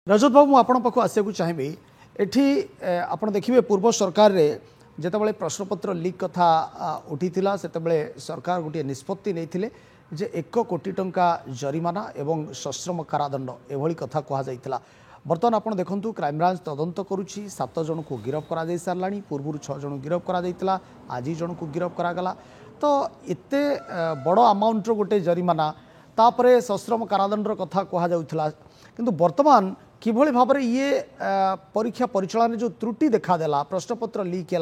रजत बाबू मुझे पाखक आसवाक चाहिए एठी आपण देखिए पूर्व सरकार रे जितेबाला प्रश्नपत्र लीक कथा उठी से सरकार गोटे निष्पत्ति नहीं जे 1 कोटी टंका जरिमाना एवं सश्रम कारादंड एभली कथा कहुला। बर्तमान आप देखु क्राइमब्रांच तदंत करुच्ची 7 जन को गिरफ्त कर सारा पूर्व 6 जन गिरफ्त कर आज जन को गिरफ्त करागला। तो एते बड़ अमाउंट गोटे जरिमाना तापरे सश्रम कारादंडर कथा कहुला किंतु वर्तमान किभली भाव में ये परीक्षा परिचालन जो त्रुटि देखादेला प्रश्नपत्र लीक है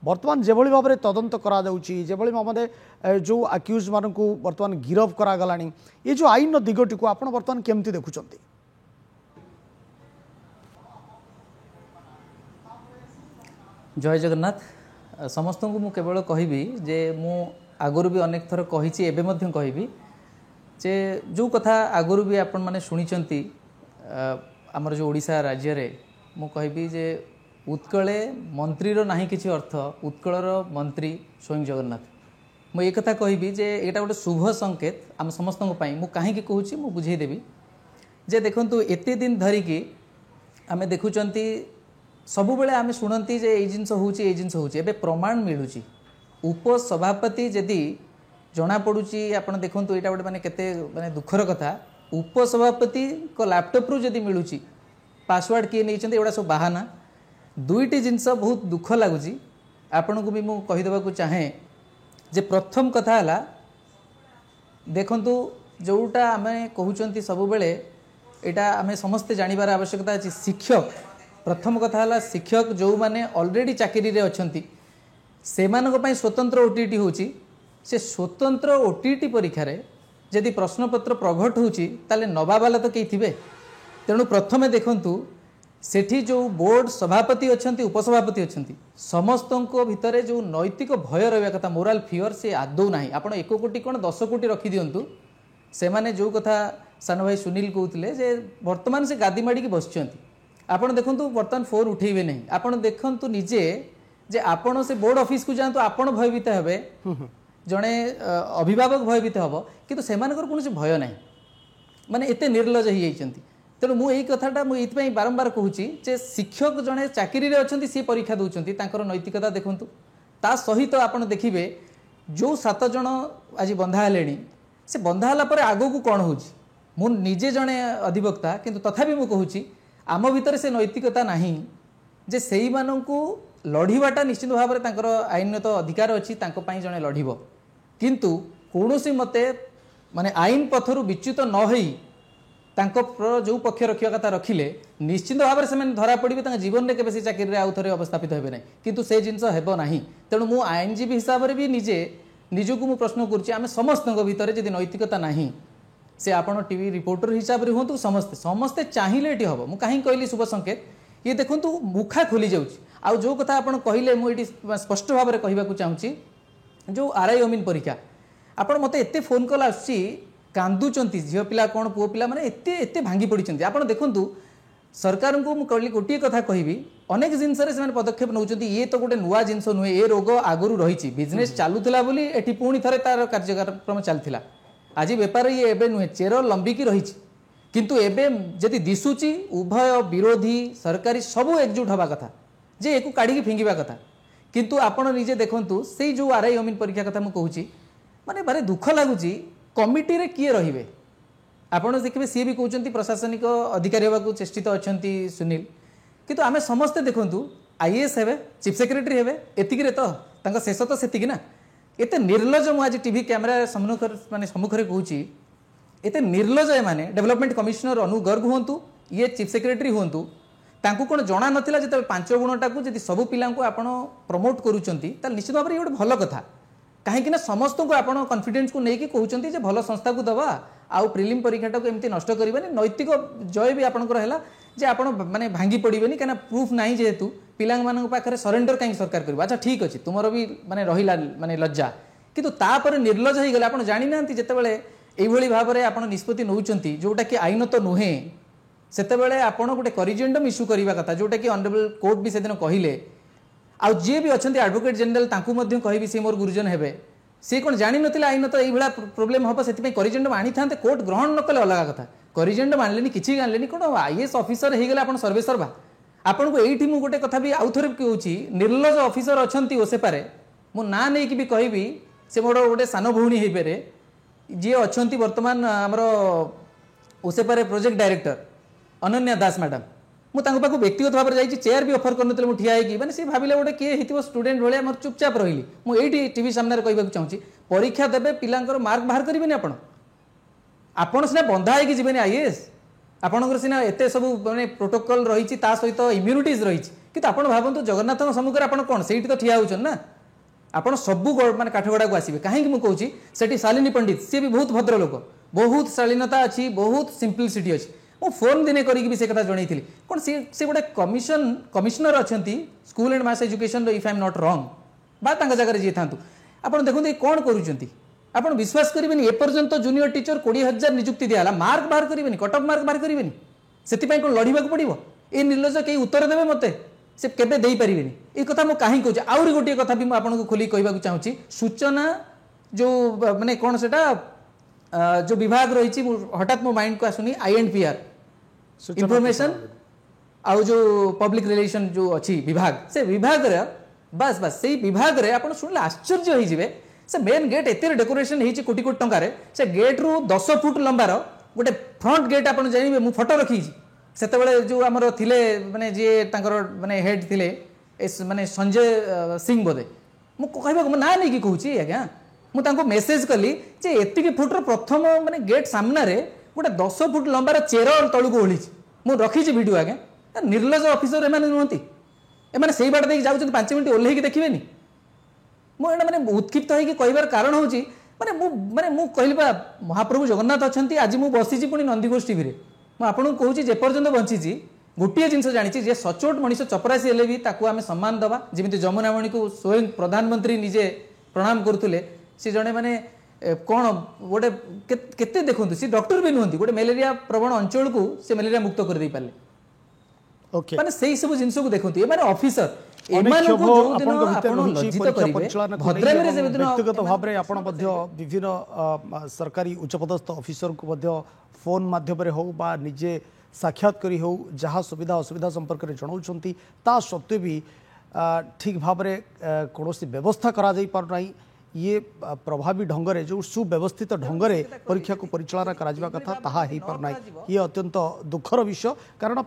बर्तमान जो भाव में तदंत करा जो भाव में जो आक्यूज मान को बर्तमान गिरफ्त करागला ये जो आईन दिगटी को आप बर्तमान केमती देखुं? जय जगन्नाथ समस्त को मु केवल कहबी जे मु आगुरी भी अनेक थर कही एवं कहबी जे जो कथा आगुरी भी आपण माने शुणी आमर जो ओडिशा राज्य रे मु कहबी जे उत्कले मंत्रीर नाही किछि अर्थ उत्कलर मंत्री स्वयं जगन्नाथ। मु एक कथा कहबी जे एटा गोटे शुभ संकेत आम समस्त मु कहीं कहूँ मु बुझेदेवी जे देखंतु एते दिन धरिकी आमे देखुचंती सबु बेले आमे शुणती जे ए जिनस होउची ए जिनस होउची एबे प्रमाण मिलुची उपसभापति जदि जना पड़ुची आपण देखंतु एटा गोटे माने केते माने दुखर कथा उपसभापति को लैपटॉप रु जदि मिलुची पासवर्ड किए नहीं एगुड़ा सब बाहाना दुईटी जिनस बहुत दुख लगुच आपण को भी मु कहीदेवा को चाहे जे प्रथम कथा है देखंतु जोटा आम कहते सब बेले यहाँ आम समस्ते जानवर आवश्यकता अच्छी शिक्षक प्रथम कथा है शिक्षक जो मैंने ऑलरेडी चाकरी रे अच्छी से स्वतंत्र ओटीटी होची से स्वतंत्र ओटीटी परीक्षा जदि प्रश्नपत्र प्रघट होची ताले नवा बाला तो कई थिबे तेणु प्रथमे देखंतु सेठी जो बोर्ड सभापति अच्छी उपसभापति अच्छी समस्त भितर जो नैतिक भय रहा कथा मोराल फियर से आदौ ना आप 1 कोटी कौन 10 कोटी रखी दिंतु से माने जो कथा सान भाई सुनील कहते जे वर्तमान से गादी माड़ी बस आपड़ देखु बर्तमान फोन उठेबे नहीं आपड़ देखु निजे जे आपण से बोर्ड ऑफिस को जातु आपण भयभीत हे जड़े अभिभावक भयभीत हम कि से कौन भय ना माने एते निर्लज हो तेणु मुझे कथाटा मुझे बारंबार कहूँ जे शिक्षक जड़े चाकरी अच्छी सी परीक्षा दौरान नैतिकता देखूँ ता सहित आप देखिए जो 7 जन आज बंधा हेले से बंधा है आग को कौन हो निजे जड़े अधिवक्ता किंतु तथापि मुझे कहूँ आम भितर से नैतिकता नहीं जे से लड़ाटा निश्चित भाव में आईन तो अधिकार अच्छी जड़े लड़ब किंतु कौन सी मते माने आईन पथर विच्युत न होई जो पक्ष रखा कथा रखिले निश्चित भाव में धरा पड़े जीवन में केवल चाकरी आउ थे अवस्थापित हे ना किंतु से जिनस हेब ना तेणु मु आईनजीवी हिसाब से भी निजे निजक मु प्रश्न करुच्ची समस्त भितर जदि नैतिकता नहीं से आपड़ टीवी रिपोर्टर हिसाब से हूँ समस्ते समस्ते चाहिए ये हम मुझे कहीं कहली शुभ संकेत ये देखूँ मुखा खोली जाऊँ जो कथा आप कहले मुझे स्पष्ट भाव में कहवाक चाहूँगी जो आरआई अमीन परीक्षा आपड़ मत एत फोन कॉल आसुच्ची कांदुचंती झील पिला कौन पुओ पिला माने एते एते भांगी पड़ती आप देखु सरकार को मुझे गोटे कथा कहबी अनेक जिनस पदक्षेप नौ ये तो गोटे नुआ जिनस नुहे ये रोग आगुरी रही बिजनेस चलूला एटी पुणी थे तार कार्यक्रम चलता आज बेपार ये एबे नुहे चेर लंबिकी रही किंतु एबे जदि दिशुची उभय विरोधी सरकारी सबू एकजुट हवा कथा जे एक काढ़ी फिंगिबा कथा किंतु आपण निजे देखंतु से जो आरआई अमीन परीक्षा कथा मु कहूची माने बारे दुख लगुची कमिटी रे किए रहिबे आपण देखिबे सी भी कहउचंती प्रशासनिक अधिकारी होबा को चेष्टित अछंती सुनील किंतु आमे समस्त देखंतु आईएएस हेबे चीफ सेक्रेटरी हेबे एतिकी रे तो तांका शेष तो सेतिकी ना एते निर्लज मु आज टीवी कैमरा सम्मुखरे कहूची एते निर्लज माने डेवलपमेंट कमिश्नर अनु गर्ग हुंतु ये चीफ सेक्रेटरी हुंतु तांकु कोन जणा नथिला जे 5 गुणटा को जदि सब पिला को आपण प्रमोट करूचंती त निश्चित भाव रे गोटे भलो कथा कहीं समस्त को आप कॉन्फिडेंस को लेकिन कहते हैं भल संस्था को दवा आउ प्रिलिम परीक्षाटा को एमती नष्ट करवानी नैतिक जय भी आपंकर है जे आप माने भांगी पड़े कहीं प्रूफ ना जेहेतु पाखे सरेंडर कहीं सरकार कर अच्छा ठीक अच्छे तुमर भी माने रहिला माने लज्जा किंतु तापर निर्लज हो गले आप जानी ना जितेबाला ये भाव में आप निष्पत्ति नौकरी जोटा कि आईन तो नुहे से आप गोटे करिजेंडम इश्यू करवा कथा जोटा कि ऑनरेबल कोर्ट भी से दिन कहले आउ जी भी अच्छा एडवोकेट जनरल कहबी सी मोर गुरुजन हे सी कौन जानी ना आईन तो ये प्रोब्लेम हम से करिजेंडम आनी था कोर्ट ग्रहण न कले अलग कथा करिजेंट मानलेनी किछि जानलेनी कोन आईएएस ऑफिसर हे गेले आपण सर्वे सर्वा आपण को एठी मु गोटे कथा भी आउथरे कहूची निर्लज ऑफिसर अछंती ओसे पारे मु ना नै कि भी कहबी से मोर गोटे सान भौणी हे पारे जे अछंती वर्तमान हमर ओसे पारे प्रोजेक्ट डायरेक्टर अनन्या दास मैडम मु तांको पाखु व्यक्तिगत भाव में चेयर भी ऑफर करनतले मु ठिया है माने सी भाबिले गोटे किए हितबो स्टूडेंट भले हमर चुपचाप रहिली मु एठी टीवी सामने कहबाक चाहूची परीक्षा देबे पिलांकर मार्क बाहर करिवेनी आपण सिना बंधा है कि जीवन आईएएस आपणकर सिना एते सब माने प्रोटोकॉल रही ता सहित इम्यूनिटीज रही कि आपण भावंतु जगन्नाथ सम्मुख आपण कोन सेठी तो ठिया होचन ना आपण सबु माने काठगड़ा को आसीबे काहे कि मु कहूची सेठी शालिनी पंडित सी भी बहुत भद्र लोक बहुत शालीनता अछि बहुत सिंपलिसिटी अछि मु फोन दिने करी भी से कथा जणैथिली कोन से गोटे कमिशनर अछंती school and mass education if I am not wrong बा तांगा जगह जे थांतु आपण देखुंते कोन करूचंती आपण विश्वास करिवेनी ए पर्यंत जूनियर टीचर 20,000 नियुक्ति दियाला मार्क बाहर करिवेनी कट ऑफ मार्क बाहर करिवेनी सेति पय कोन लढिबा को पड़िबो ए निर्लज के उत्तर देबे मते से केबे देई परिवेनी ए कथा मु काहे कहूची आउरी गोटे कथा भी मु आपण को खोली कहबा को चाहूची सूचना जो माने कोन सेटा जो विभाग रही हठात मो माइंड को आसुनी आईएनपीआर इंफॉर्मेशन आउ जो पब्लिक रिलेशन जो अच्छी विभाग से विभाग रे बस बस से विभाग रे आपण सुनले आश्चर्य होई जिवे से मेन गेट एते डेकोरेशन हेची कोटी कोटी टंका रे से गेट रु 10 फुट लंबार गोटे फ्रंट गेट आपण जानिबे मु फोटो रखी सेते बेले जो हमर थिले माने जे तांकर माने हेड थिले माने संजय सिंह बोदे मु कहबा को ना नै की कहूची आज्ञा मु तांको मेसेज कली जे एतिकी फुट रो प्रथम माने गेट सामना रे गोटे 10 फुट लंबार चेर तळु को ओळी मु रखी वीडियो आज्ञा निर्लज ऑफिसर एमाने नुहंती एमाने सेही बाट देख जाउछन 5 मिनिट ओल्हेई की देखिबेनी मु एना माने उत्क्षिप्त होई कि कहबार कारण होची माने मु कहलिबा महाप्रभु जगन्नाथ अछंती आज मु बसिची पुनी नंदीघोष टीवी रे मु आपन कहूची जे पर्यंत बंचीची गोटे जिनस जानी जे सचोट मनीष चपरासी हेले भी ताकू आमे सम्मान दबा जेमिति जमुनामणि को स्वयं प्रधानमंत्री निजे प्रणाम करथुले सी जने माने कौन गोटे केते देखु सी डॉक्टर भी नुहंती गोटे मलेरिया प्रवण अंचल को से मलेरिया मुक्त कर दे पाले ओके माने सेही सब जिंस को देखंती माने ऑफिसर व्यक्तिगत भाव में आपण विभिन्न सरकारी उच्चपदस्थ ऑफिसर को फोन माध्यम हो बा निजे साक्षात करी हो जहाँ सुविधा असुविधा संपर्क में जनाउछंती ता सत्वे भी ठीक भाव में कौन व्यवस्था करा जाई पार नहीं ये प्रभावी ढंगरे जो सुव्यवस्थित ढंगरे परीक्षा को परिचालना करा कथा ताहा ही पार नहीं ये अत्यंत दुखर विषय कारण